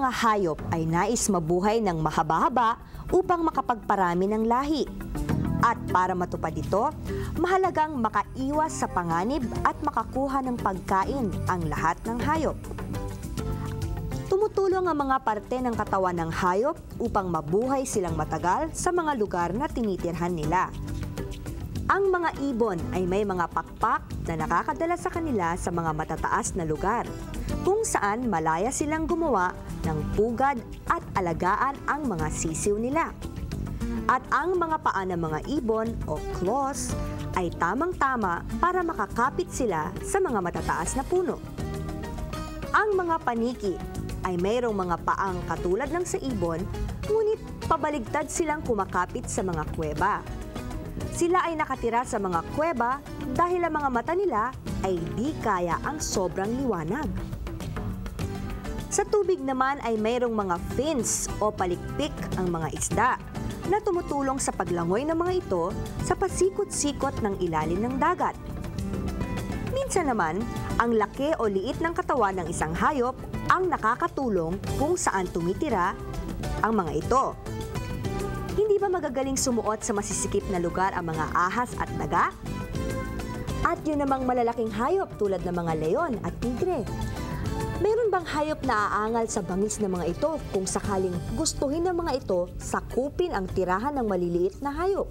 mga hayop ay nais mabuhay ng mahaba-haba upang makapagparami ng lahi. At para matupad ito, mahalagang makaiwas sa panganib at makakuha ng pagkain ang lahat ng hayop. Tumutulong ang mga parte ng katawan ng hayop upang mabuhay silang matagal sa mga lugar na tinitirhan nila. Ang mga ibon ay may mga pakpak na nakakadala sa kanila sa mga matataas na lugar, kung saan malaya silang gumawa ng pugad at alagaan ang mga sisiw nila. At ang mga paa ng mga ibon o claws ay tamang-tama para makakapit sila sa mga matataas na puno. Ang mga paniki ay mayroong mga paang katulad ng sa ibon, ngunit pabaligtad silang kumakapit sa mga kuweba. Sila ay nakatira sa mga kuweba dahil ang mga mata nila ay di kaya ang sobrang liwanag. Sa tubig naman ay mayroong mga fins o palikpik ang mga isda na tumutulong sa paglangoy ng mga ito sa pasikot-sikot ng ilalim ng dagat. Minsan naman, ang laki o liit ng katawan ng isang hayop ang nakakatulong kung saan tumitira ang mga ito. Hindi ba magagaling sumuot sa masisikip na lugar ang mga ahas at daga? At yun namang malalaking hayop tulad ng mga leon at tigre. Mayroon bang hayop na aangal sa bangis ng mga ito kung sakaling gustuhin ng mga ito sakupin ang tirahan ng maliliit na hayop?